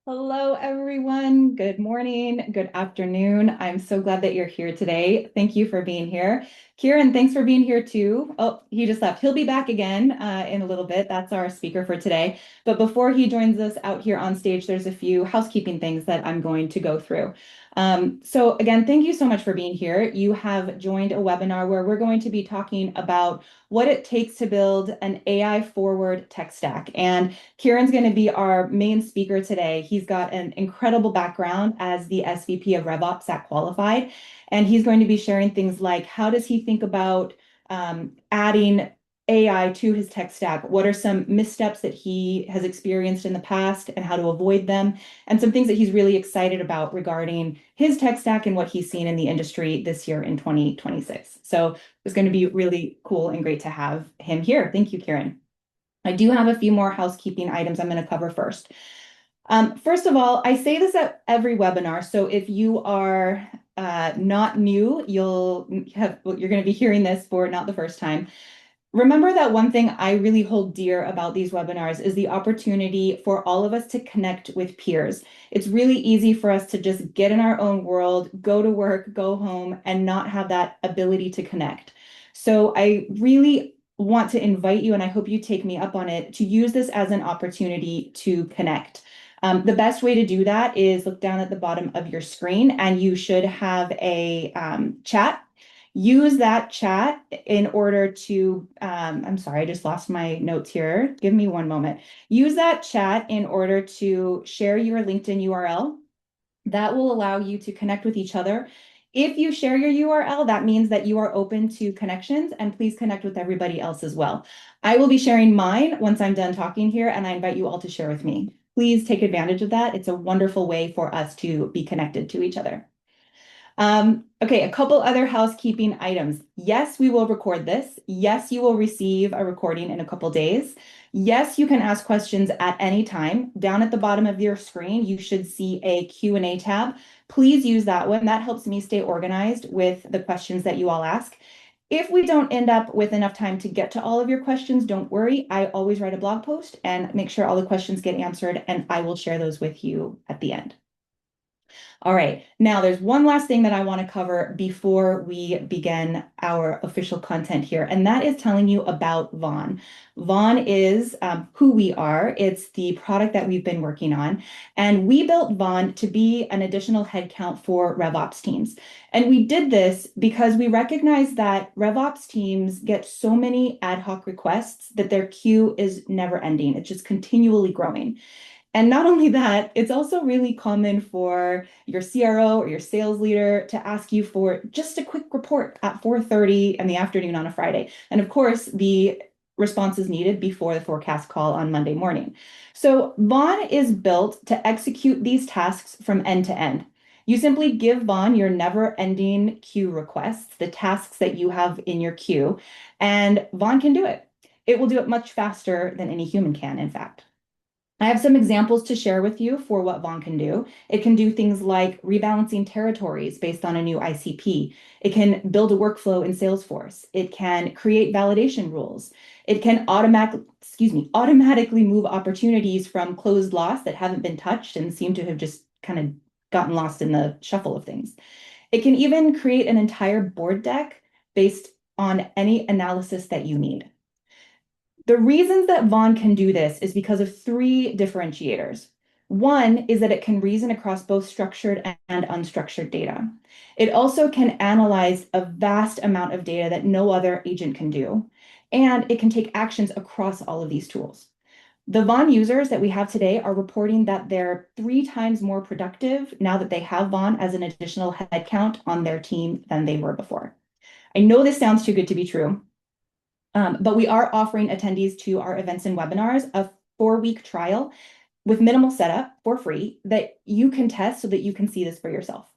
Hello, everyone. Good morning, good afternoon. I'm so glad that you're here today. Thank you for being here. Kieran, thanks for being here too. Oh, he just left. He'll be back again in a little bit. That's our speaker for today. But before he joins us out here on stage, there's a few housekeeping things that I'm going to go through. So again, thank you so much for being here. You have joined a webinar where we're going to be talking about what it takes to build an AI forward tech stack. And Kieran's going to be our main speaker today. He's got an incredible background as the SVP of RevOps at Qualified, and he's going to be sharing things like how does he think about adding AI to his tech stack? What are some missteps that he has experienced in the past and how to avoid them? And some things that he's really excited about regarding his tech stack and what he's seen in the industry this year in 2026. So it's going to be really cool and great to have him here. Thank you, Kieran. I do have a few more housekeeping items I'm going to cover first. First of all, I say this at every webinar, so if you are not new, you're going to be hearing this for not the first time. Remember that one thing I really hold dear about these webinars is the opportunity for all of us to connect with peers. It's really easy for us to just get in our own world, go to work, go home, and not have that ability to connect. So I really want to invite you, and I hope you take me up on it, to use this as an opportunity to connect. The best way to do that is look down at the bottom of your screen, and you should have a chat. Use that chat in order to, I'm sorry, I just lost my notes here. Give me one moment. Use that chat in order to share your LinkedIn URL. That will allow you to connect with each other. If you share your URL, that means that you are open to connections, and please connect with everybody else as well. I will be sharing mine once I'm done talking here, and I invite you all to share with me. Please take advantage of that. It's a wonderful way for us to be connected to each other. Okay, a couple other housekeeping items. Yes, we will record this. Yes, you will receive a recording in a couple days. Yes, you can ask questions at any time. Down at the bottom of your screen, you should see a Q&A tab. Please use that one. That helps me stay organized with the questions that you all ask. If we don't end up with enough time to get to all of your questions, don't worry. I always write a blog post and make sure all the questions get answered, and I will share those with you at the end. All right, now there's one last thing that I want to cover before we begin our official content here, and that is telling you about Vaughn. Vaughn is who we are. It's the product that we've been working on, and we built Vaughn to be an additional headcount for RevOps teams. And we did this because we recognize that RevOps teams get so many ad hoc requests that their queue is never ending. It's just continually growing. And not only that, it's also really common for your CRO or your sales leader to ask you for just a quick report at 4:30 in the afternoon on a Friday. And of course, the response is needed before the forecast call on Monday morning. So Vaughn is built to execute these tasks from end to end. You simply give Vaughn your never-ending queue requests, the tasks that you have in your queue, and Vaughn can do it. It will do it much faster than any human can, in fact. I have some examples to share with you for what Vaughn can do. It can do things like rebalancing territories based on a new ICP. It can build a workflow in Salesforce. It can create validation rules. It can automatically move opportunities from closed loss that haven't been touched and seem to have just kind of gotten lost in the shuffle of things. It can even create an entire board deck based on any analysis that you need. The reasons that Vaughn can do this is because of three differentiators. One is that it can reason across both structured and unstructured data. It also can analyze a vast amount of data that no other agent can do, and it can take actions across all of these tools. The Vaughn users that we have today are reporting that they're 3 times more productive now that they have Vaughn as an additional headcount on their team than they were before. I know this sounds too good to be true, but we are offering attendees to our events and webinars a 4-week trial with minimal setup for free that you can test so that you can see this for yourself.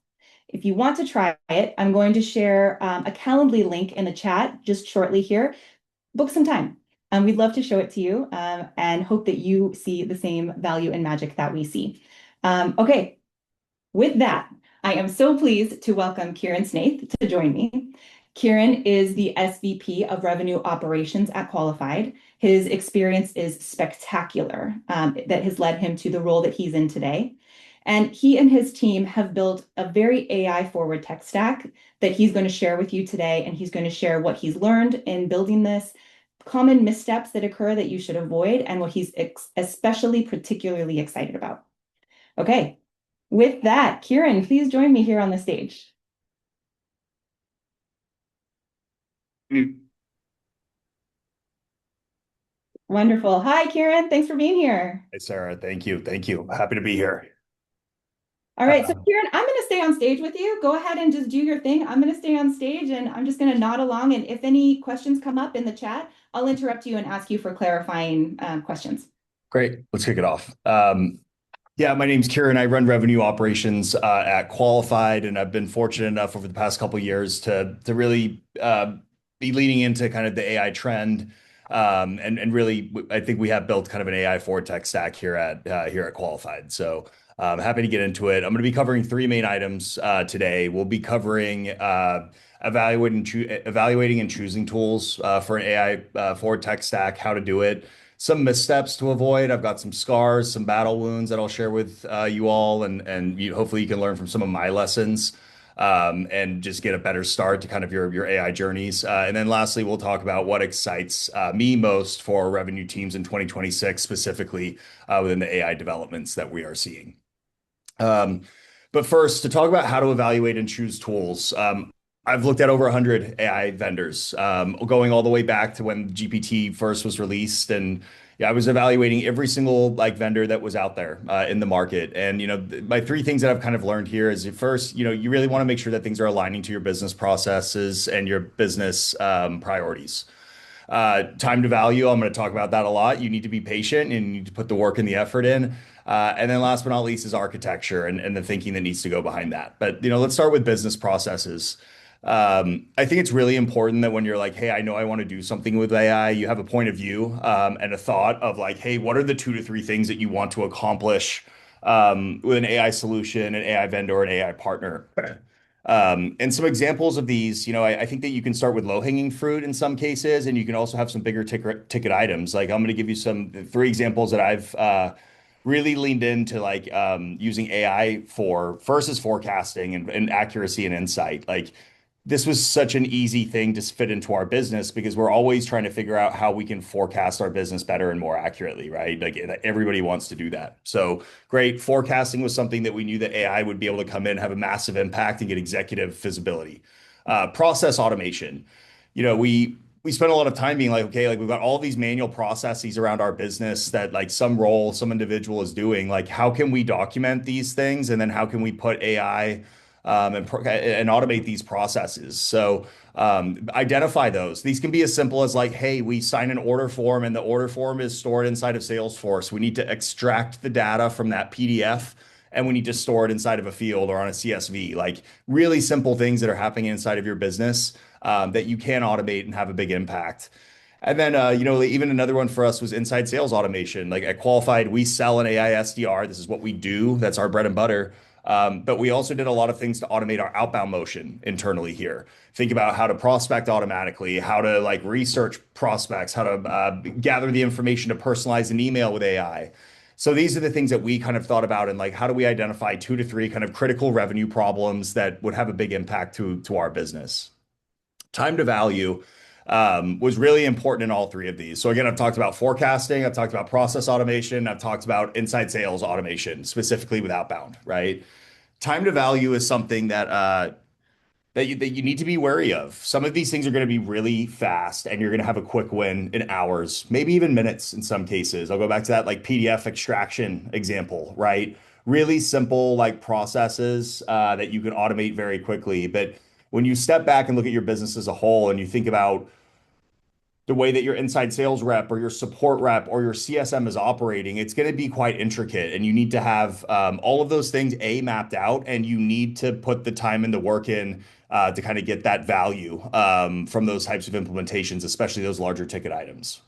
If you want to try it, I'm going to share a Calendly link in the chat just shortly here. Book some time. We'd love to show it to you and hope that you see the same value and magic that we see. Okay, with that, I am so pleased to welcome Kieran Snaith to join me. Kieran is the SVP of Revenue Operations at Qualified. His experience is spectacular, that has led him to the role that he's in today. And he and his team have built a very AI forward tech stack that he's going to share with you today. And he's going to share what he's learned in building this, common missteps that occur that you should avoid, and what he's especially particularly excited about. Okay, with that, Kieran, please join me here on the stage. Mm. Wonderful. Hi, Kieran. Thanks for being here. Hey, Sarah, thank you. Thank you. Happy to be here. All right, so Uh, Kieran, I'm going to stay on stage with you. Go ahead and just do your thing. I'm going to stay on stage and I'm just going to nod along. And if any questions come up in the chat, I'll interrupt you and ask you for clarifying questions. Great. Let's kick it off. Yeah, my name's Kieran. I run revenue operations at Qualified, and I've been fortunate enough over the past couple of years to really be leaning into kind of the AI trend. And really, I think we have built kind of an AI forward tech stack here at Qualified. So happy to get into it. I'm going to be covering three main items today. We'll be covering evaluating and choosing tools for an AI forward tech stack, how to do it, some missteps to avoid. I've got some scars, some battle wounds that I'll share with you all, and hopefully you can learn from some of my lessons, and just get a better start to kind of your AI journeys. And then lastly, we'll talk about what excites me most for revenue teams in 2026, specifically within the AI developments that we are seeing. Um, but first, to talk about how to evaluate and choose tools, I've looked at over 100 AI vendors, going all the way back to when GPT first was released, and yeah, I was evaluating every single like vendor that was out there in the market. And my three things that I've kind of learned here is first, you really want to make sure that things are aligning to your business processes and your business priorities. Time to value, I'm going to talk about that a lot. You need to be patient and you need to put the work and the effort in. And then last but not least is architecture and the thinking that needs to go behind that. But let's start with business processes. I think it's really important that when you're like, hey, I know I want to do something with AI, you have a point of view and a thought of like, hey, what are the 2 to 3 things that you want to accomplish with an AI solution, an AI vendor, an AI partner? And some examples of these, I think that you can start with low-hanging fruit in some cases, and you can also have some bigger ticket items. Like I'm going to give you some three examples that I've really leaned into, like using AI for first is forecasting and accuracy and insight. Like this was such an easy thing to fit into our business because we're always trying to figure out how we can forecast our business better and more accurately, right? Like everybody wants to do that. So great. Forecasting was something that we knew that AI would be able to come in, have a massive impact, and get executive visibility. Process automation. We spent a lot of time being like, okay, like we've got all these manual processes around our business that like some role, some individual is doing. Like, how can we document these things, and then how can we put AI and automate these processes? So identify those. These can be as simple as like, hey, we sign an order form and the order form is stored inside of Salesforce. We need to extract the data from that PDF and we need to store it inside of a field or on a CSV. Like really simple things that are happening inside of your business that you can automate and have a big impact. And then, even another one for us was inside sales automation. Like at Qualified, we sell an AI SDR. This is what we do. That's our bread and butter. But we also did a lot of things to automate our outbound motion internally here. Think about how to prospect automatically, how to like research prospects, how to gather the information to personalize an email with AI. So these are the things that we kind of thought about, and like how do we identify 2 to 3 kind of critical revenue problems that would have a big impact to our business. Time to value was really important in all three of these. So again, I've talked about forecasting, I've talked about process automation, I've talked about inside sales automation, specifically with outbound, right? Time to value is something that you need to be wary of. Some of these things are going to be really fast and you're going to have a quick win in hours, maybe even minutes in some cases. I'll go back to that like PDF extraction example, right? Really simple like processes that you can automate very quickly. But when you step back and look at your business as a whole and you think about the way that your inside sales rep or your support rep or your CSM is operating, it's going to be quite intricate. And you need to have all of those things mapped out, and you need to put the time and the work in to kind of get that value from those types of implementations, especially those larger ticket items.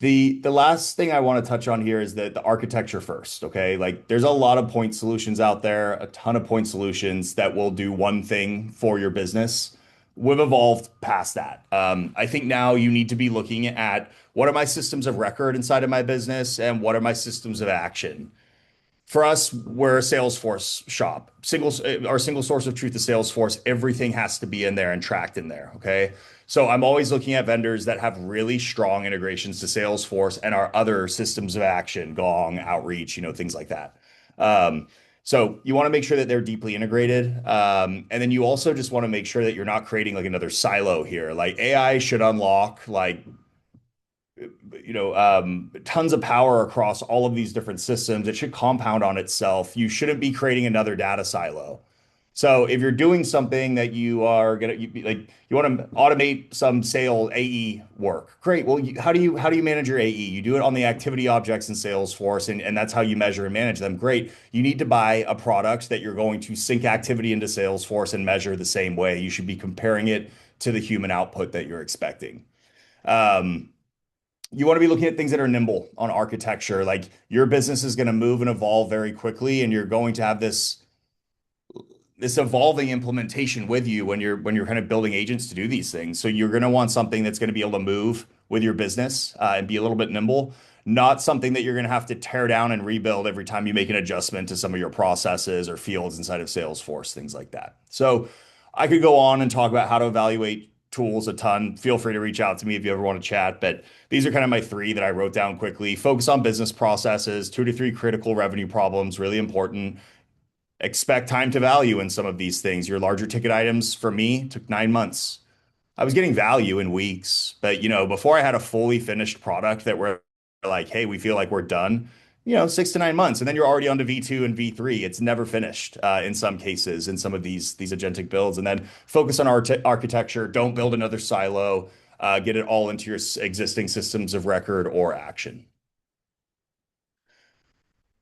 The last thing I want to touch on here is the architecture first. Okay. Like there's a lot of point solutions out there, a ton of point solutions that will do one thing for your business. We've evolved past that. I think now you need to be looking at what are my systems of record inside of my business and what are my systems of action. For us, we're a Salesforce shop. Our single source of truth is Salesforce. Everything has to be in there and tracked in there. Okay. So I'm always looking at vendors that have really strong integrations to Salesforce and our other systems of action, Gong, Outreach, things like that. Um, so you want to make sure that they're deeply integrated. And then you also just want to make sure that you're not creating like another silo here. Like AI should unlock like tons of power across all of these different systems. It should compound on itself. You shouldn't be creating another data silo. So if you're doing something that you are gonna you want to automate some sale AE work, great. Well, how do you manage your AE? You do it on the activity objects in Salesforce, and that's how you measure and manage them. Great. You need to buy a product that you're going to sync activity into Salesforce and measure the same way. You should be comparing it to the human output that you're expecting. Um, you want to be looking at things that are nimble on architecture. Like your business is going to move and evolve very quickly, and you're going to have this evolving implementation with you when you're kind of building agents to do these things. So you're going to want something that's going to be able to move with your business and be a little bit nimble, not something that you're going to have to tear down and rebuild every time you make an adjustment to some of your processes or fields inside of Salesforce, things like that. So I could go on and talk about how to evaluate tools a ton. Feel free to reach out to me if you ever want to chat, but these are kind of my three that I wrote down quickly. Focus on business processes, 2 to 3 critical revenue problems, really important. Expect time to value in some of these things. Your larger ticket items for me took 9 months. I was getting value in weeks, but before I had a fully finished product that we're like, hey, we feel like we're done, 6 to 9 months, and then you're already on to V2 and V3. It's never finished in some cases in some of these agentic builds. And then focus on architecture. Don't build another silo. Get it all into your existing systems of record or action.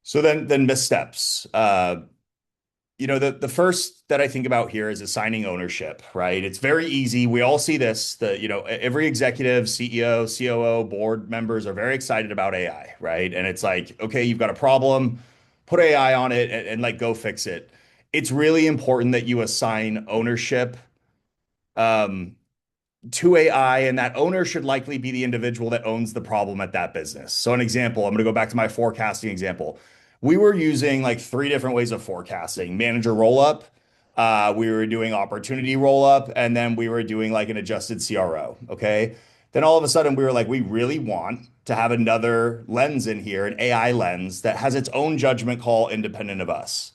So then missteps. The first that I think about here is assigning ownership, right? It's very easy. We all see this. Every executive, CEO, COO, board members are very excited about AI, right? And it's like, okay, you've got a problem, put AI on it and like go fix it. It's really important that you assign ownership um, to AI, and that owner should likely be the individual that owns the problem at that business. So, an example, I'm going to go back to my forecasting example. We were using like three different ways of forecasting: manager roll up, we were doing opportunity roll up, and then we were doing like an adjusted CRO. Okay. Then all of a sudden, we were like, we really want to have another lens in here, an AI lens that has its own judgment call independent of us.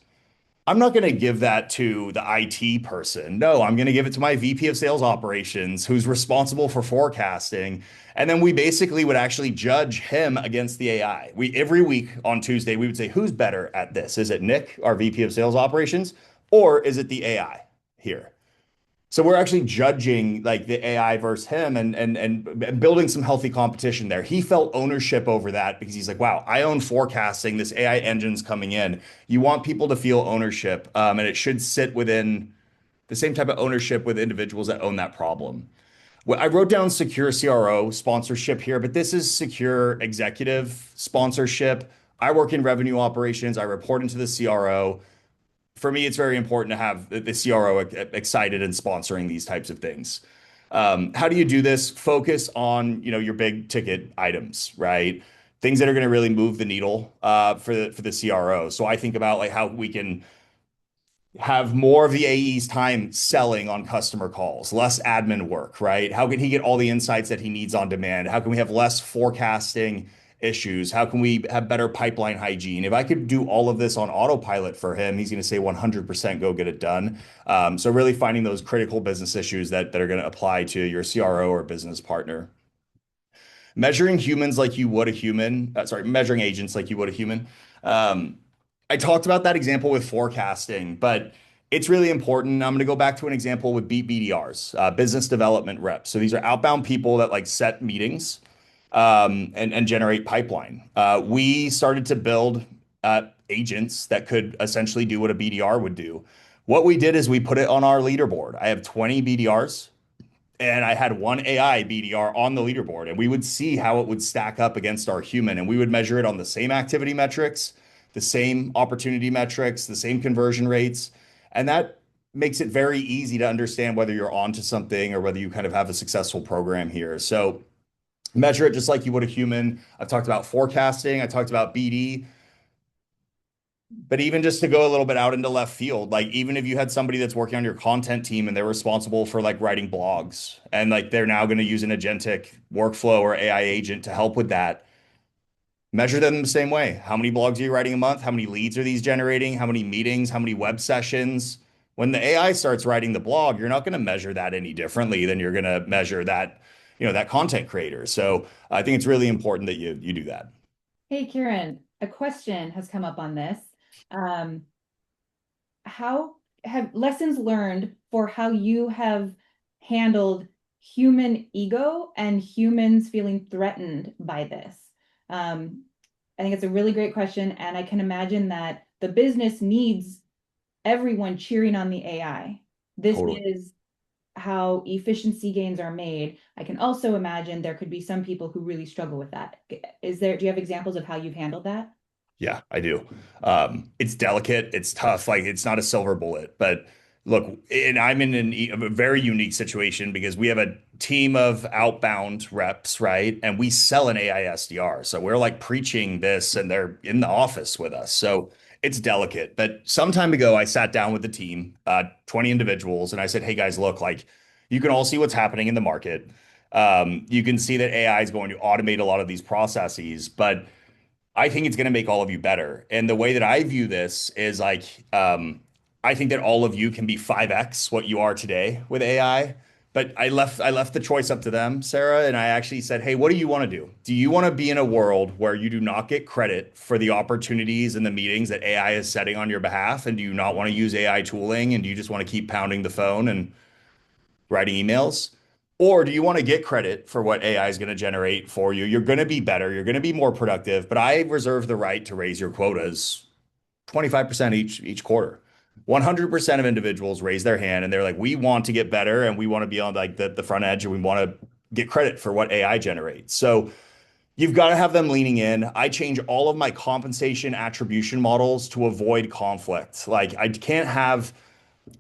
I'm not going to give that to the IT person. No, I'm going to give it to my VP of Sales Operations, who's responsible for forecasting. And then we basically would actually judge him against the AI. Every week on Tuesday, we would say, who's better at this? Is it Nick, our VP of Sales Operations, or is it the AI here? So we're actually judging like the AI versus him and building some healthy competition there. He felt ownership over that because he's like, wow, I own forecasting. This AI engine's coming in. You want people to feel ownership, and it should sit within the same type of ownership with individuals that own that problem. Well, I wrote down secure CRO sponsorship here, but this is secure executive sponsorship. I work in revenue operations. I report into the CRO. For me, it's very important to have the CRO excited and sponsoring these types of things. How do you do this? Focus on, your big ticket items, right? Things that are going to really move the needle for the CRO. So I think about like how we can have more of the AE's time selling on customer calls, less admin work, right? How can he get all the insights that he needs on demand? How can we have less forecasting issues? How can we have better pipeline hygiene? If I could do all of this on autopilot for him, he's going to say 100% go get it done. So really finding those critical business issues that are going to apply to your CRO or business partner. Measuring humans like you would a human, measuring agents like you would a human. Um, I talked about that example with forecasting, but it's really important. I'm going to go back to an example with BDRs, business development reps. So these are outbound people that like set meetings and generate pipeline. We started to build agents that could essentially do what a BDR would do. What we did is we put it on our leaderboard. I have 20 BDRs and I had one AI BDR on the leaderboard, and we would see how it would stack up against our human, and we would measure it on the same activity metrics, the same opportunity metrics, the same conversion rates, and that makes it very easy to understand whether you're onto something or whether you kind of have a successful program here. So measure it just like you would a human. I've talked about forecasting, I talked about BD, but even just to go a little bit out into left field, like even if you had somebody that's working on your content team and they're responsible for like writing blogs and like they're now going to use an agentic workflow or AI agent to help with that, measure them the same way. How many blogs are you writing a month? How many leads are these generating? How many meetings? How many web sessions? When the AI starts writing the blog, you're not going to measure that any differently than you're going to measure that, that content creator. So I think it's really important that you do that. Hey, Kieran, a question has come up on this. Um, how have lessons learned for how you have handled human ego and humans feeling threatened by this? Um, I think it's a really great question, and I can imagine that the business needs everyone cheering on the AI. This Totally. is how efficiency gains are made. I can also imagine there could be some people who really struggle with that. Do you have examples of how you've handled that? Yeah, I do. It's delicate. It's tough. Like it's not a silver bullet, but look, and I'm in a very unique situation because we have a team of outbound reps, right? And we sell an AI SDR. So we're like preaching this and they're in the office with us. So it's delicate. But some time ago, I sat down with the team, 20 individuals, and I said, hey guys, look, like you can all see what's happening in the market. You can see that AI is going to automate a lot of these processes, but I think it's going to make all of you better. And the way that I view this is like, I think that all of you can be 5x what you are today with AI. But I left the choice up to them, Sarah, and I actually said, "Hey, what do you want to do? Do you want to be in a world where you do not get credit for the opportunities and the meetings that AI is setting on your behalf? And do you not want to use AI tooling? And do you just want to keep pounding the phone and writing emails? Or do you want to get credit for what AI is going to generate for you? You're going to be better, you're going to be more productive, but I reserve the right to raise your quotas 25% each quarter. 100% of individuals raise their hand and they're like, we want to get better and we want to be on like the front edge and we want to get credit for what AI generates. So you've got to have them leaning in. I change all of my compensation attribution models to avoid conflict. Like I can't have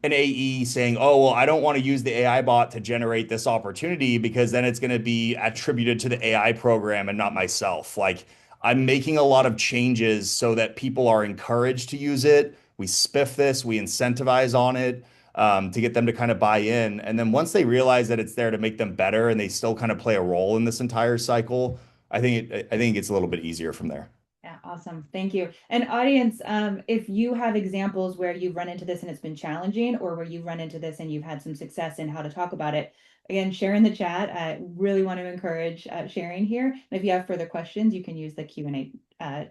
an AE saying, "Oh, well, I don't want to use the AI bot to generate this opportunity because then it's going to be attributed to the AI program and not myself." Like I'm making a lot of changes so that people are encouraged to use it. We spiff this, we incentivize on it to get them to kind of buy in. And then once they realize that it's there to make them better and they still kind of play a role in this entire cycle, I think it gets a little bit easier from there. Yeah, awesome. Thank you. And audience, if you have examples where you've run into this and it's been challenging, or where you've run into this and you've had some success in how to talk about it, again, share in the chat. I really want to encourage sharing here. And if you have further questions, you can use the Q&A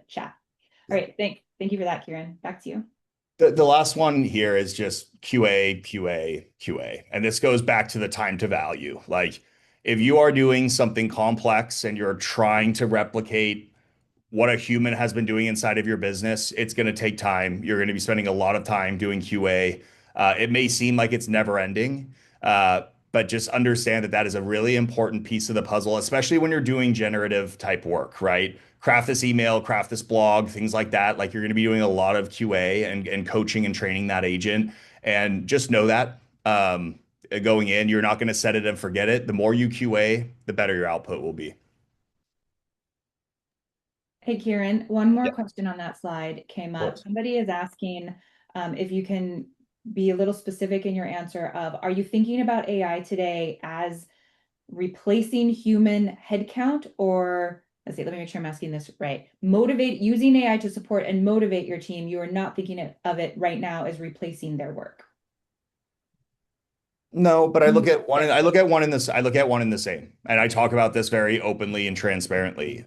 chat. All right, thank you for that, Kieran. Back to you. The last one here is just QA, QA, QA. And this goes back to the time to value. Like if you are doing something complex and you're trying to replicate what a human has been doing inside of your business, it's going to take time. You're going to be spending a lot of time doing QA. It may seem like it's never ending, but just understand that that is a really important piece of the puzzle, especially when you're doing generative type work, right? Craft this email, craft this blog, things like that. Like you're going to be doing a lot of QA and coaching and training that agent. And just know that going in, you're not going to set it and forget it. The more you QA, the better your output will be. Hey, Kieran, one more Yeah, question on that slide came of up. course. Somebody is asking if you can be a little specific in your answer of, are you thinking about AI today as replacing human headcount, or let's see, let me make sure I'm asking this right. Motivate using AI to support and motivate your team. You are not thinking of it right now as replacing their work. No, but I look at one. Okay. I look at one in this. I look at one in the same, and I talk about this very openly and transparently.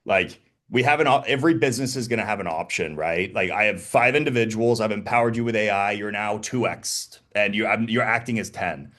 Like we have every business is going to have an option, right? Like I have 5 individuals. I've empowered you with AI. You're now 2x, and you're acting as 10.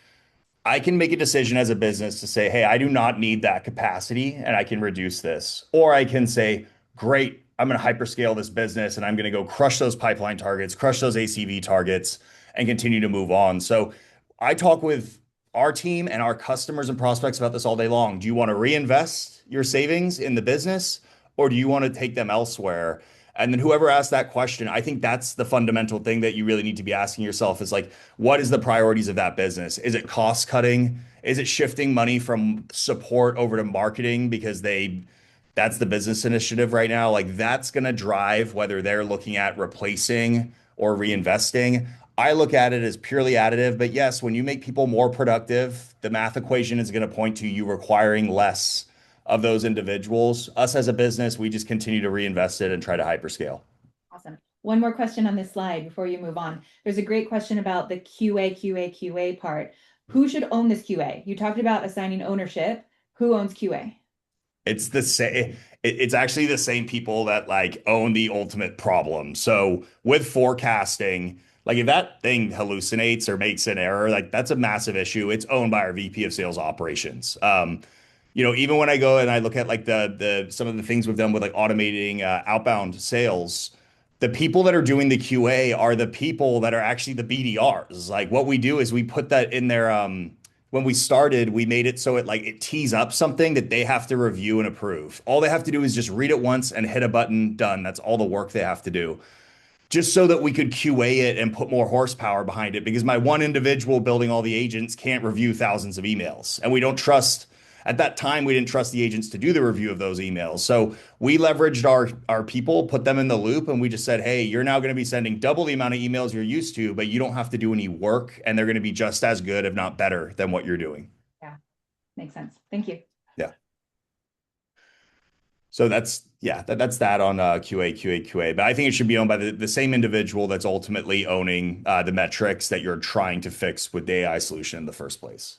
I can make a decision as a business to say, hey, I do not need that capacity and I can reduce this. Or I can say, great, I'm going to hyperscale this business and I'm going to go crush those pipeline targets, crush those ACV targets, and continue to move on. So I talk with our team and our customers and prospects about this all day long. Do you want to reinvest your savings in the business or do you want to take them elsewhere? And then whoever asked that question, I think that's the fundamental thing that you really need to be asking yourself is like, what is the priorities of that business? Is it cost cutting? Is it shifting money from support over to marketing because that's the business initiative right now? Like that's going to drive whether they're looking at replacing or reinvesting. I look at it as purely additive, but yes, when you make people more productive, the math equation is going to point to you requiring less of those individuals. Us as a business, we just continue to reinvest it and try to hyperscale. Awesome. One more question on this slide before you move on. There's a great question about the QA part. Who should own this QA? You talked about assigning ownership. Who owns QA? It's the same. It's actually the same people that like own the ultimate problem. So with forecasting, like if that thing hallucinates or makes an error, like that's a massive issue. It's owned by our VP of Sales Operations. Even when I go and I look at like the some of the things we've done with like automating outbound sales, the people that are doing the QA are the people that are actually the BDRs. Like what we do is we put that in there. When we started, we made it so it tees up something that they have to review and approve. All they have to do is just read it once and hit a button, done. That's all the work they have to do just so that we could QA it and put more horsepower behind it because my one individual building all the agents can't review thousands of emails. And we don't trust, at that time, we didn't trust the agents to do the review of those emails. So we leveraged our people, put them in the loop, and we just said, hey, you're now going to be sending double the amount of emails you're used to, but you don't have to do any work. And they're going to be just as good, if not better, than what you're doing. Yeah, makes sense. Thank you. Yeah. So that's that on QA. But I think it should be owned by the same individual that's ultimately owning the metrics that you're trying to fix with the AI solution in the first place.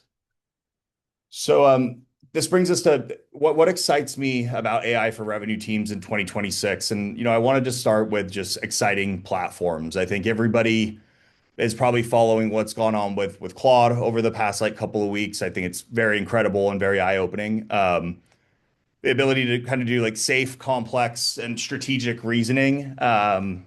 So this brings us to what excites me about AI for revenue teams in 2026. And I wanted to start with just exciting platforms. I think everybody is probably following what's gone on with Claude over the past like couple of weeks. I think it's very incredible and very eye-opening. The ability to kind of do like safe, complex, and strategic reasoning, and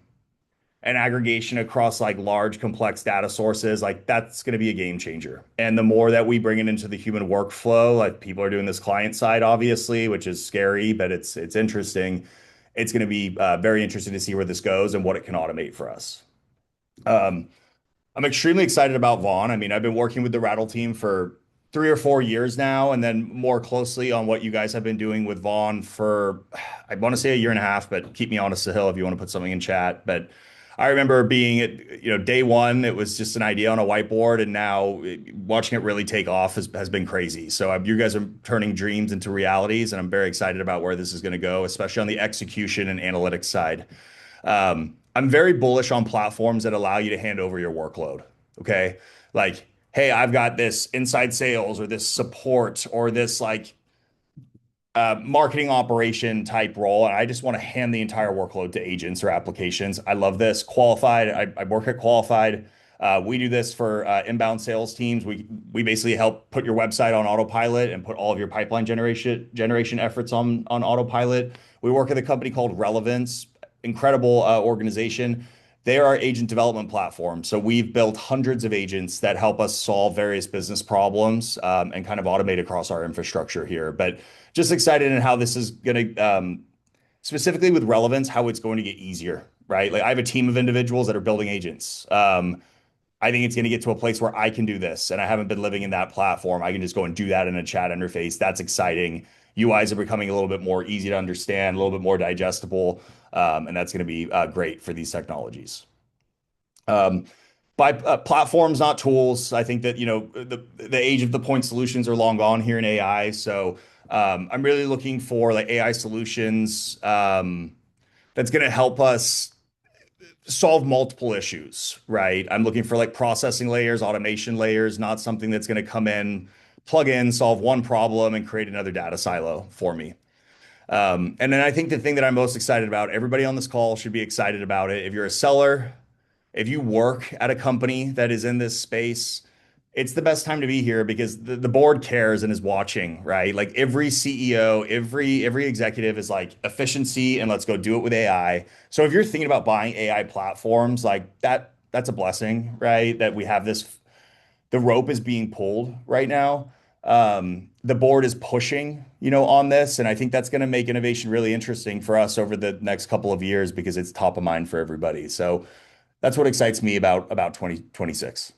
aggregation across like large, complex data sources, like that's going to be a game changer. And the more that we bring it into the human workflow, like people are doing this client side, obviously, which is scary, but it's interesting. It's going to be very interesting to see where this goes and what it can automate for us. I'm extremely excited about Vaughn. I mean, I've been working with the Rattle team for 3 or 4 years now, and then more closely on what you guys have been doing with Vaughn for, I want to say a year and a half, but keep me honest, Sahil, if you want to put something in chat. But I remember being at, day one, it was just an idea on a whiteboard, and now watching it really take off has been crazy. So you guys are turning dreams into realities, and I'm very excited about where this is going to go, especially on the execution and analytics side. I'm very bullish on platforms that allow you to hand over your workload. Okay. Like, hey, I've got this inside sales or this support or this like marketing operation type role. And I just want to hand the entire workload to agents or applications. I love this. Qualified. I work at Qualified. We do this for inbound sales teams. We basically help put your website on autopilot and put all of your pipeline generation efforts on autopilot. We work at a company called Relevance, incredible organization. They are our agent development platform. So we've built hundreds of agents that help us solve various business problems and kind of automate across our infrastructure here. But just excited in how this is going to, specifically with Relevance, how it's going to get easier, right? Like I have a team of individuals that are building agents. I think it's going to get to a place where I can do this, and I haven't been living in that platform. I can just go and do that in a chat interface. That's exciting. UIs are becoming a little bit more easy to understand, a little bit more digestible, and that's going to be great for these technologies. By platforms, not tools. I think that the age of the point solutions are long gone here in AI. So I'm really looking for like AI solutions that's going to help us solve multiple issues, right? I'm looking for like processing layers, automation layers, not something that's going to come in, plug in, solve one problem, and create another data silo for me. And then I think the thing that I'm most excited about, everybody on this call should be excited about it. If you're a seller, if you work at a company that is in this space, it's the best time to be here because the board cares and is watching, right? Like every CEO, every executive is like efficiency and let's go do it with AI. So if you're thinking about buying AI platforms, like that's a blessing, right? That we have this, the rope is being pulled right now. The board is pushing, on this, and I think that's going to make innovation really interesting for us over the next couple of years because it's top of mind for everybody. So that's what excites me about 2026.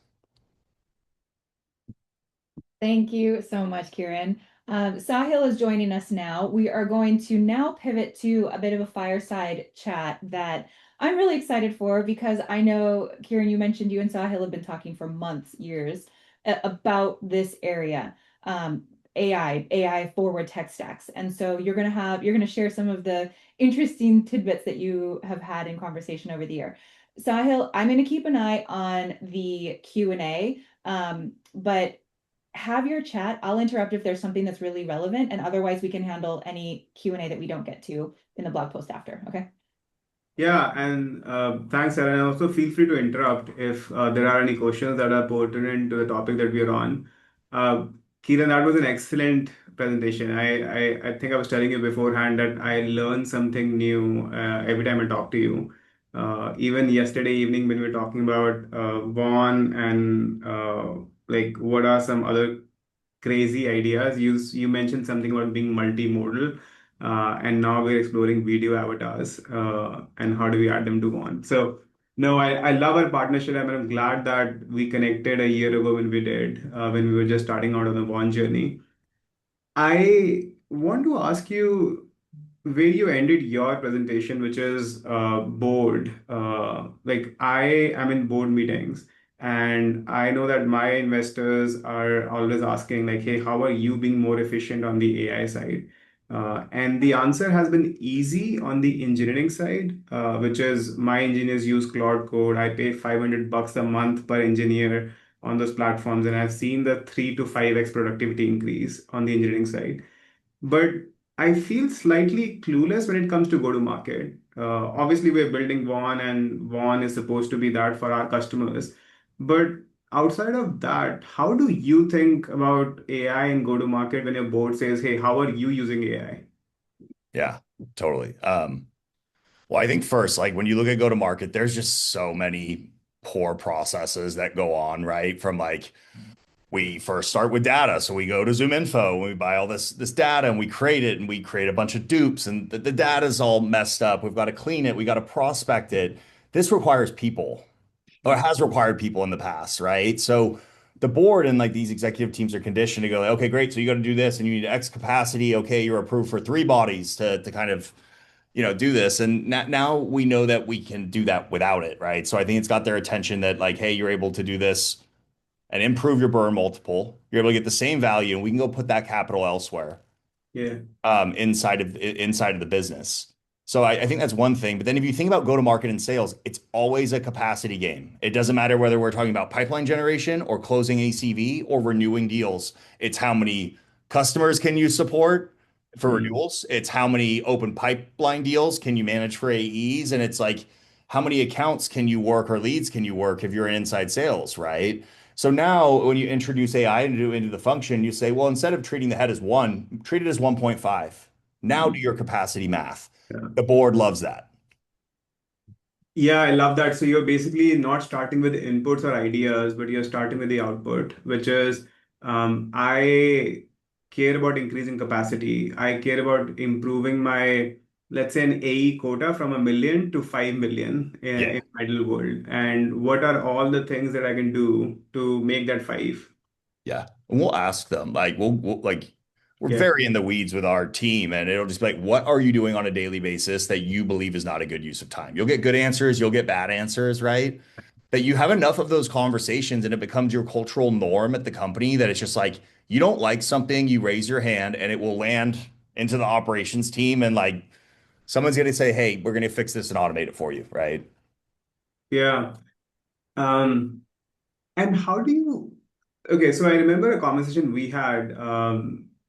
Thank you so much, Kieran. Sahil is joining us now. We are going to now pivot to a bit of a fireside chat that I'm really excited for because I know, Kieran, you mentioned you and Sahil have been talking for months, years about this area, um, AI forward tech stacks. And so you're gonna share some of the interesting tidbits that you have had in conversation over the year. Sahil, I'm gonna keep an eye on the Q&A, but have your chat. I'll interrupt if there's something that's really relevant, and otherwise we can handle any Q&A that we don't get to in the blog post after. Okay. Yeah, and thanks, Sarah. And also feel free to interrupt if there are any questions that are pertinent to the topic that we are on. Uh, Kieran, that was an excellent presentation. I think I was telling you beforehand that I learn something new every time I talk to you. Even yesterday evening when we were talking about Vaughn and like what are some other crazy ideas. You mentioned something about being multimodal, and now we're exploring video avatars and how do we add them to one. So no, I love our partnership, and I'm glad that we connected a year ago when we did, when we were just starting out on the one journey. I want to ask you where you ended your presentation, which is board. Like I am in board meetings, and I know that my investors are always asking, like, "Hey, how are you being more efficient on the AI side?" And the answer has been easy on the engineering side, which is my engineers use Cloud Code. I pay $500 a month per engineer on those platforms, and I've seen the 3 to 5x productivity increase on the engineering side. But I feel slightly clueless when it comes to go to market. Obviously, we're building Vaughn, and Vaughn is supposed to be that for our customers. But outside of that, how do you think about AI and go to market when your board says, "Hey, how are you using AI?" Yeah, totally. Well, I think first, like when you look at go to market, there's just so many poor processes that go on, right? From like we first start with data. So we go to Zoom Info and we buy all this data and we create it and we create a bunch of dupes and the data is all messed up. We've got to clean it. We got to prospect it. This requires people or has required people in the past, right? So the board and like these executive teams are conditioned to go, like, okay, great. So you got to do this and you need X capacity. Okay, you're approved for 3 bodies to kind of, do this. And now we know that we can do that without it, right? So I think it's got their attention that like, hey, you're able to do this and improve your burn multiple. You're able to get the same value, and we can go put that capital elsewhere Yeah, inside of the business. So I think that's one thing. But then if you think about go to market and sales, it's always a capacity game. It doesn't matter whether we're talking about pipeline generation or closing ACV or renewing deals. It's how many customers can you support for mm, renewals. It's how many open pipeline deals can you manage for AEs, and it's like how many accounts can you work or leads can you work if you're in inside sales, right? So now when you introduce AI into the function, you say, well, instead of treating the head as one, treat it as 1.5. Now do mm, your capacity math. yeah. The board loves that. Yeah, I love that. So you're basically not starting with inputs or ideas, but you're starting with the output, which is I care about increasing capacity. I care about improving my, let's say, an AE quota from 1 million to 5 million Yeah. in ideal world. And what are all the things that I can do to make that five? Yeah. And we'll ask them, like, we'll like, we're Yeah. very in the weeds with our team, and it'll just be like, what are you doing on a daily basis that you believe is not a good use of time? You'll get good answers, you'll get bad answers, right? But you have enough of those conversations and it becomes your cultural norm at the company that it's just like, you don't like something, you raise your hand and it will land into the operations team. And like, someone's going to say, hey, we're going to fix this and automate it for you, right? Yeah. Um, And how do you? Okay, so I remember a conversation we had,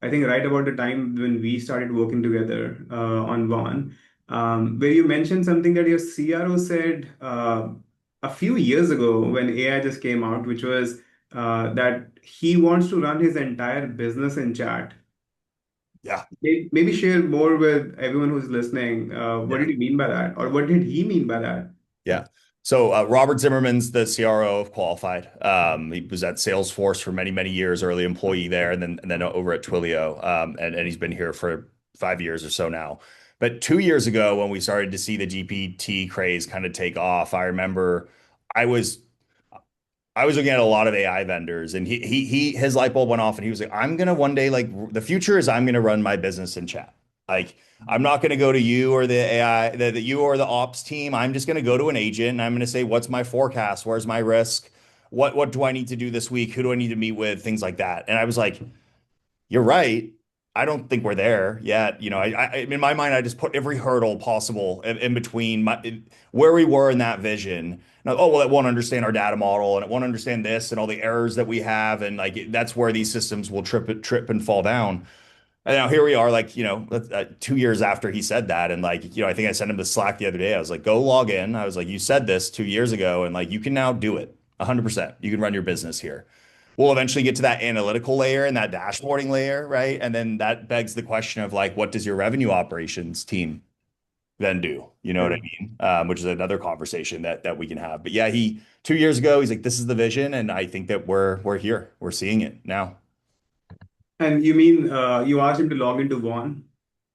I think right about the time when we started working together on Vaughn, where you mentioned something that your CRO said a few years ago when AI just came out, which was that he wants to run his entire business in chat. Yeah. Maybe share more with everyone who's listening. What Yeah. did he mean by that? Or what did he mean by that? Yeah. So Robert Zimmerman's the CRO of Qualified. He was at Salesforce for many, many years, early employee there, and then over at Twilio. And he's been here for 5 years or so now. But 2 years ago, when we started to see the GPT craze kind of take off, I remember I was I was looking at a lot of AI vendors, and his light bulb went off, and he was like, "I'm gonna one day, like, the future is I'm gonna run my business in chat. Like, I'm not gonna go to you or the AI, the you or the ops team. I'm just gonna go to an agent, and I'm gonna say, what's my forecast? Where's my risk? What do I need to do this week? Who do I need to meet with? Things like that." And I was like, "You're right. I don't think we're there yet. In my mind, I just put every hurdle possible in between where we were in that vision. And, oh, well, it won't understand our data model, and it won't understand this and all the errors that we have, and like that's where these systems will trip and fall down. And now here we are, like, 2 years after he said that, and like, I think I sent him the Slack the other day. I was like, "Go log in." I was like, "You said this 2 years ago, and like you can now do it 100%. You can run your business here." We'll eventually get to that analytical layer and that dashboarding layer, right? And then that begs the question of like, what does your revenue operations team then do? You know what I Yeah. mean? Which is another conversation that we can have. But yeah, he 2 years ago, he's like, "This is the vision," and I think that we're here. We're seeing it now. And you mean you asked him to log into Vaughn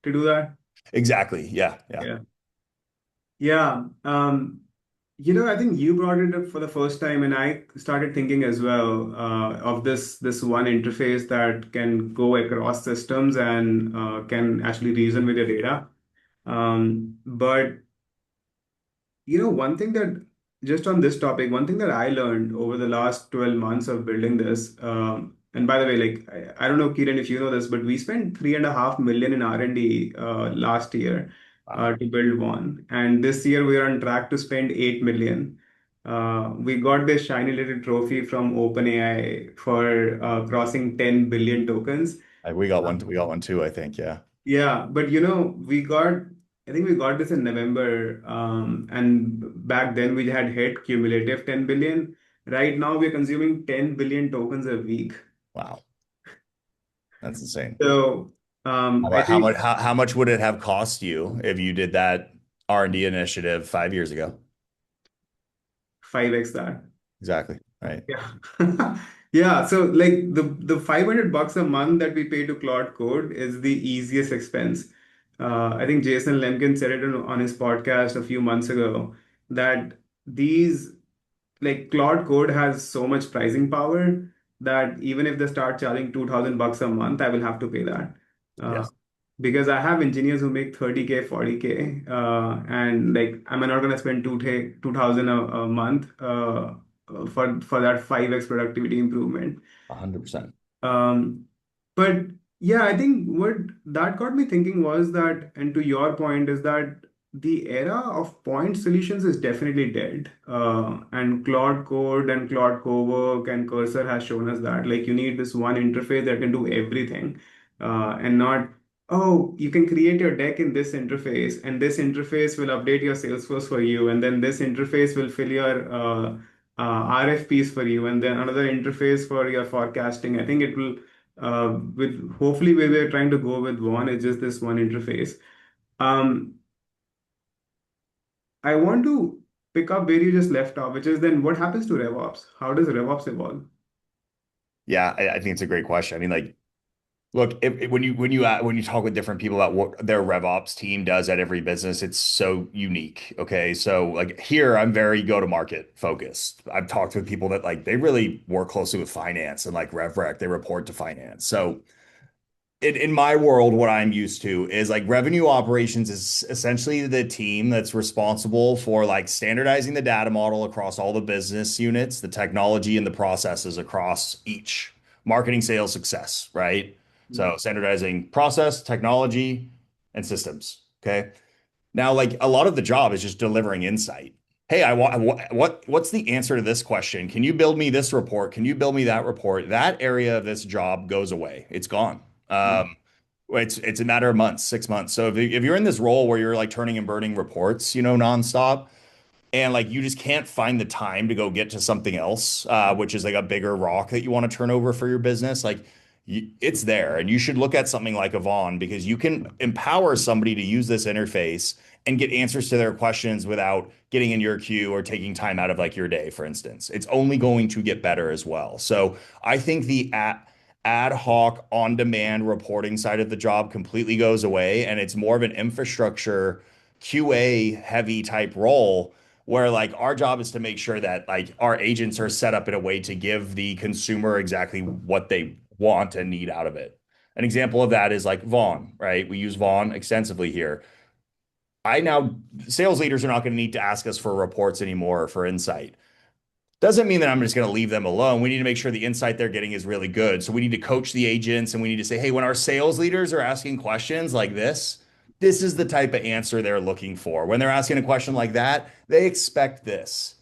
to do that? Exactly. Yeah. Yeah. Yeah. Yeah. I think you brought it up for the first time, and I started thinking as well of this one interface that can go across systems and can actually reason with your data. But one thing that just on this topic, one thing that I learned over the last 12 months of building this, and by the way, like I don't know, Kiran, if you know this, but we spent 3.5 million in R&D last year Wow. to build one. And this year we are on track to spend 8 million. We got this shiny little trophy from OpenAI for crossing 10 billion tokens. We got one. We got one too, I think. Yeah. Yeah, but I think we got this in November, and back then we had hit cumulative 10 billion. Right now we're consuming 10 billion tokens a week. Wow. That's insane. So, I How think much how much would it have cost you if you did that R&D initiative 5 years ago? 5x that. Exactly. Right. Yeah. Yeah. So like the $500 a month that we pay to Claude Code is the easiest expense. I think Jason Lemkin said it on his podcast a few months ago that these like Claude Code has so much pricing power that even if they start charging $2,000 a month, I will have to pay that. Uh, Yes. because I have engineers who make 30K, 40K, and like I'm not gonna spend 2,000 a month for that 5x productivity improvement. 100%. Um, but yeah, I think what that got me thinking was that, and to your point, is that the era of point solutions is definitely dead. And Claude Code and Claude Cowork and Cursor has shown us that. Like you need this one interface that can do everything, and not, oh, you can create your deck in this interface, and this interface will update your Salesforce for you, and then this interface will fill your RFPs for you, and then another interface for your forecasting. I think it will, with hopefully where we're trying to go with one is just this one interface. Um, I want to pick up where you just left off, which is then what happens to RevOps? How does RevOps evolve? Yeah, I think it's a great question. I mean, like, look, when you talk with different people about what their RevOps team does at every business, it's so unique. Okay, so like here, I'm very go-to-market focused. I've talked with people that like they really work closely with finance and like RevRec, they report to finance. So in my world, what I'm used to is like revenue operations is essentially the team that's responsible for like standardizing the data model across all the business units, the technology and the processes across each marketing, sales, success, right? So standardizing process, technology, and systems. Okay. Now, like a lot of the job is just delivering insight. Hey, I want what's the answer to this question? Can you build me this report? Can you build me that report? That area of this job goes away. It's gone. It's a matter of months, 6 months. So if you're in this role where you're like turning and burning reports, nonstop, and like you just can't find the time to go get to something else, which is like a bigger rock that you want to turn over for your business, like it's there. And you should look at something like Avon because you can empower somebody to use this interface and get answers to their questions without getting in your queue or taking time out of like your day, for instance. It's only going to get better as well. So I think the ad hoc on demand reporting side of the job completely goes away. And it's more of an infrastructure QA heavy type role where like our job is to make sure that like our agents are set up in a way to give the consumer exactly what they want and need out of it. An example of that is like Vaughn, right? We use Vaughn extensively here. I now sales leaders are not going to need to ask us for reports anymore for insight. Doesn't mean that I'm just going to leave them alone. We need to make sure the insight they're getting is really good. So we need to coach the agents and we need to say, hey, when our sales leaders are asking questions like this is the type of answer they're looking for. When they're asking a question like that, they expect this.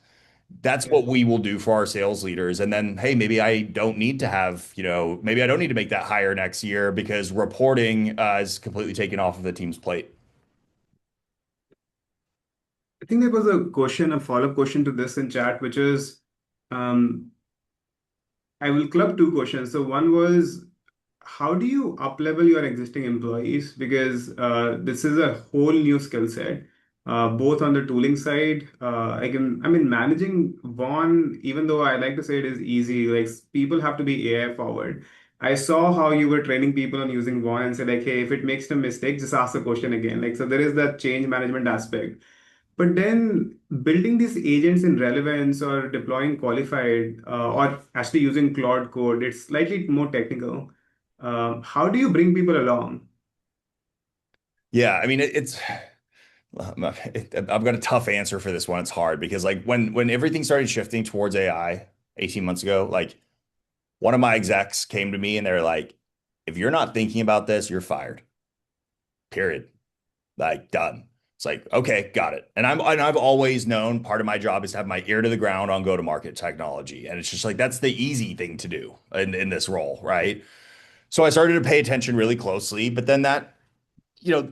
That's Yeah. what we will do for our sales leaders. And then, hey, maybe I don't need to have, maybe I don't need to make that hire next year because reporting is completely taken off of the team's plate. I think there was a question, a follow-up question to this in chat, which is, um, I will club two questions. So one was, how do you up-level your existing employees? Because this is a whole new skill set, both on the tooling side. I mean, managing Vaughn, even though I like to say it is easy, like people have to be AI forward. I saw how you were training people on using Vaughn and said like, hey, if it makes a mistake, just ask the question again. Like, so there is that change management aspect. But then building these agents in relevance or deploying qualified or actually using Claude code, it's slightly more technical. How do you bring people along? Yeah, I mean, I've got a tough answer for this one. It's hard because like when everything started shifting towards AI 18 months ago, like one of my execs came to me and they're like, if you're not thinking about this, you're fired. Period. Like done. It's like, okay, got it. And I've always known part of my job is to have my ear to the ground on go-to-market technology. And it's just like that's the easy thing to do in this role, right? So I started to pay attention really closely, but then you know,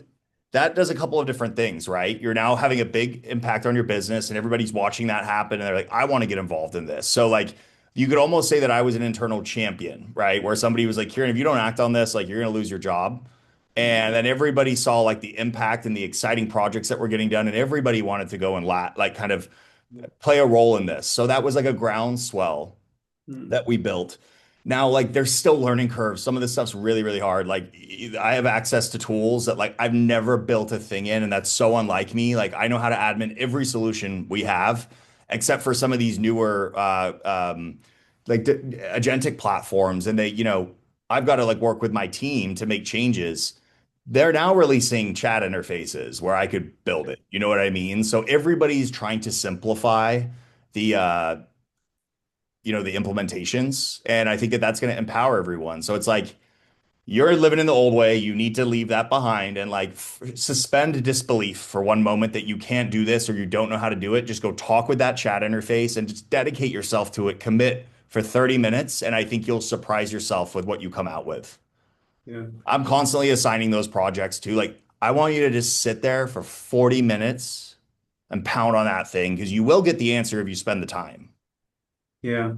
that does a couple of different things, right? You're now having a big impact on your business and everybody's watching that happen and they're like, I want to get involved in this. So like you could almost say that I was an internal champion, right? Where somebody was like, Kieran, if you don't act on this, like you're going to lose your job. And then everybody saw like the impact and the exciting projects that were getting done and everybody wanted to go and like kind of play a role in this. So that was like a groundswell Hmm. that we built. Now, like there's still learning curves. Some of this stuff's really, really hard. Like I have access to tools that like I've never built a thing in, and that's so unlike me. Like I know how to admin every solution we have, except for some of these newer like agentic platforms. And I've got to like work with my team to make changes. They're now releasing chat interfaces where I could build it. You know what I mean? So everybody's trying to simplify the the implementations. And I think that that's going to empower everyone. So it's like you're living in the old way. You need to leave that behind and like suspend disbelief for one moment that you can't do this or you don't know how to do it. Just go talk with that chat interface and just dedicate yourself to it. Commit for 30 minutes. And I think you'll surprise yourself with what you come out with. Yeah, I'm constantly assigning those projects to like, I want you to just sit there for 40 minutes and pound on that thing because you will get the answer if you spend the time. yeah.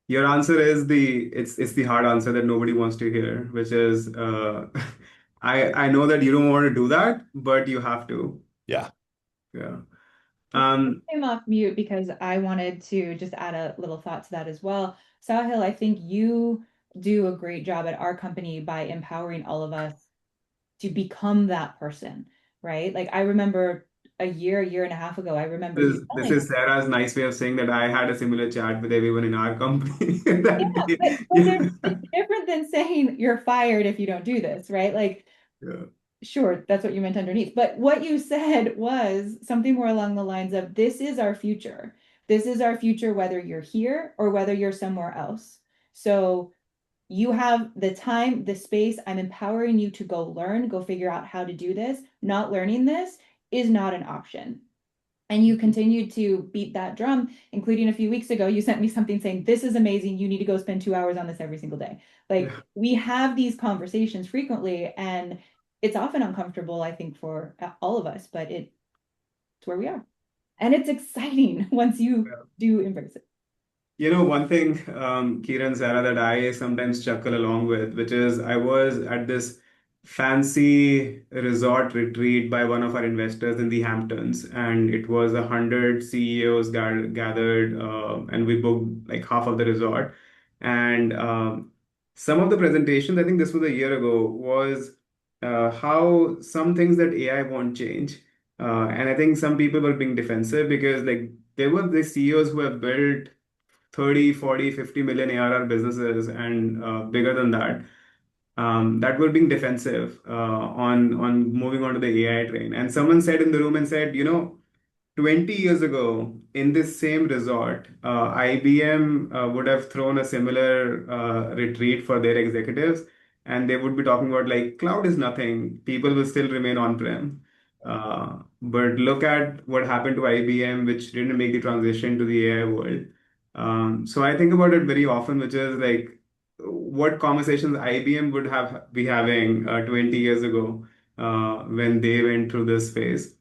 Your answer is it's the hard answer that nobody wants to hear, which is I know that you don't want to do that, but you have to. Yeah. Yeah. I Um, came off mute because I wanted to just add a little thought to that as well. Sahil, I think you do a great job at our company by empowering all of us to become that person, right? Like I remember a year and a half ago, I remember you this telling is Sarah's nice way of saying that I had a similar chat with everyone in our company yeah, that day. but it's different than saying you're fired if you don't do this, right? Like, Yeah. sure, that's what you meant underneath. But what you said was something more along the lines of this is our future. This is our future, whether you're here or whether you're somewhere else. So you have the time, the space. I'm empowering you to go learn, go figure out how to do this. Not learning this is not an option. And you continued to beat that drum, including a few weeks ago, you sent me something saying, this is amazing. You need to go spend 2 hours on this every single day. Like Yeah. we have these conversations frequently, and it's often uncomfortable, I think, for all of us, but it's where we are. And it's exciting once you do embrace it. One thing, Kieran, Sarah, that I sometimes chuckle along with, which is I was at this fancy resort retreat by one of our investors in the Hamptons, and it was 100 CEOs gathered, and we booked like half of the resort. And some of the presentations, I think this was a year ago, was how some things that AI won't change. And I think some people were being defensive because like there were the CEOs who have built 30, 40, 50 million ARR businesses and bigger than that, that were being defensive on moving on to the AI train. And someone said in the room and said, 20 years ago in this same resort, IBM would have thrown a similar retreat for their executives, and they would be talking about like cloud is nothing, people will still remain on-prem. But look at what happened to IBM, which didn't make the transition to the AI world. So I think about it very often, which is like what conversations IBM would have be having 20 years ago when they went through this phase.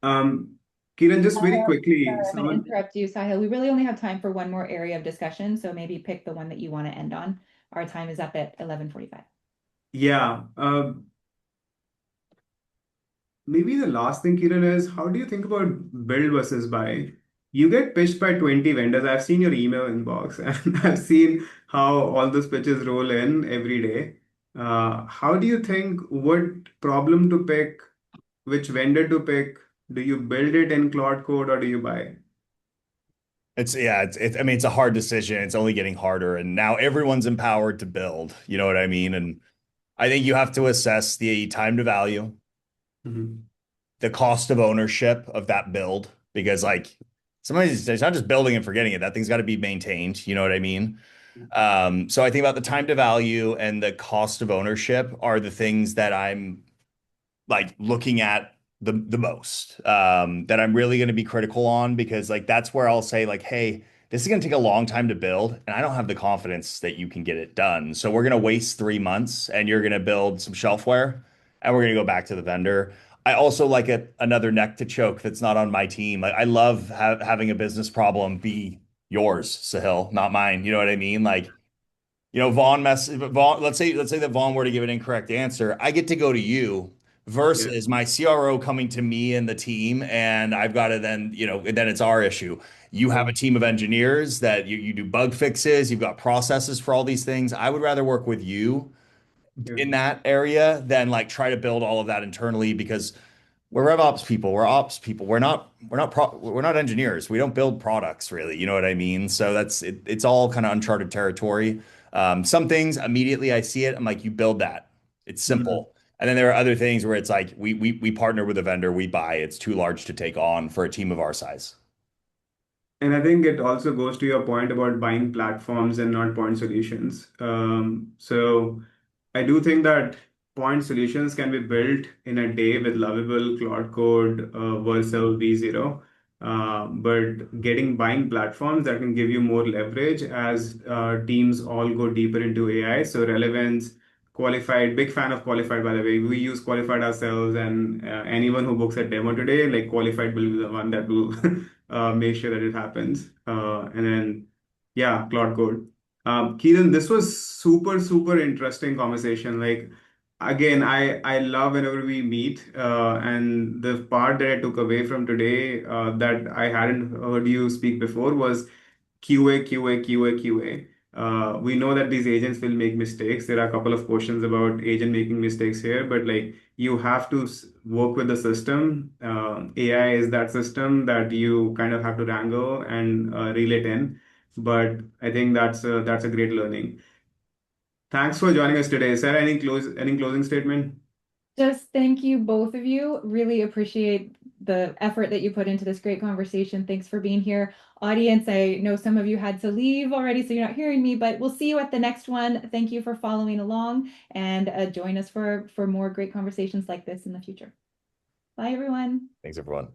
Um, Kiran, just very quickly, Sorry, I'm going to someone, interrupt you, Sahil. We really only have time for one more area of discussion, so maybe pick the one that you want to end on. Our time is up at 11:45. yeah, maybe the last thing, Kiran, is how do you think about build versus buy? You get pitched by 20 vendors. I've seen your email inbox and I've seen how all those pitches roll in every day. How do you think what problem to pick, which vendor to pick? Do you build it in Claude Code or do you buy? I mean, it's a hard decision. It's only getting harder. And now everyone's empowered to build. You know what I mean? And I think you have to assess the time to value, Mhm. the cost of ownership of that build, because like somebody's it's not just building and forgetting it. That thing's got to be maintained. You know what I mean? So I think about the time to value and the cost of ownership are the things that I'm like looking at the most that I'm really going to be critical on because like that's where I'll say like, hey, this is going to take a long time to build, and I don't have the confidence that you can get it done. So we're going to waste 3 months, and you're going to build some shelfware, and we're going to go back to the vendor. I also like another neck to choke that's not on my team. Like I love having a business problem be yours, Sahil, not mine. You know what I mean? Like Vaughn, let's say that Vaughn were to give an incorrect answer, I get to go to you Yeah. versus my CRO coming to me and the team, and I've got to then it's our issue. You have a team of engineers that you do bug fixes, you've got processes for all these things. I would rather work with you Yeah. in that area than like try to build all of that internally because we're RevOps people, we're ops people. We're not engineers. We don't build products really. You know what I mean? So that's it, it's all kind of uncharted territory. Some things immediately I see it, I'm like, you build that. It's Mhm. simple. And then there are other things where it's like we partner with a vendor, we buy. It's too large to take on for a team of our size. And I think it also goes to your point about buying platforms and not point solutions. So I do think that point solutions can be built in a day with lovable Cloud Code, Vercel V0. But getting buying platforms that can give you more leverage as teams all go deeper into AI. So relevance, qualified, big fan of qualified, by the way. We use qualified ourselves, and anyone who books a demo today, like qualified will be the one that will make sure that it happens. And then, yeah, Cloud Code. Keelan, this was super, super interesting conversation. Like, again, I love whenever we meet. And the part that I took away from today that I hadn't heard you speak before was QA, QA, QA, QA. We know that these agents will make mistakes. There are a couple of questions about agent making mistakes here, but like you have to work with the system. AI is that system that you kind of have to wrangle and reel it in. But I think that's a great learning. Thanks for joining us today. Sarah, any closing statement? Just thank you, both of you. Really appreciate the effort that you put into this great conversation. Thanks for being here. Audience, I know some of you had to leave already, so you're not hearing me, but we'll see you at the next one. Thank you for following along and join us for more great conversations like this in the future. Bye, everyone. Thanks, everyone.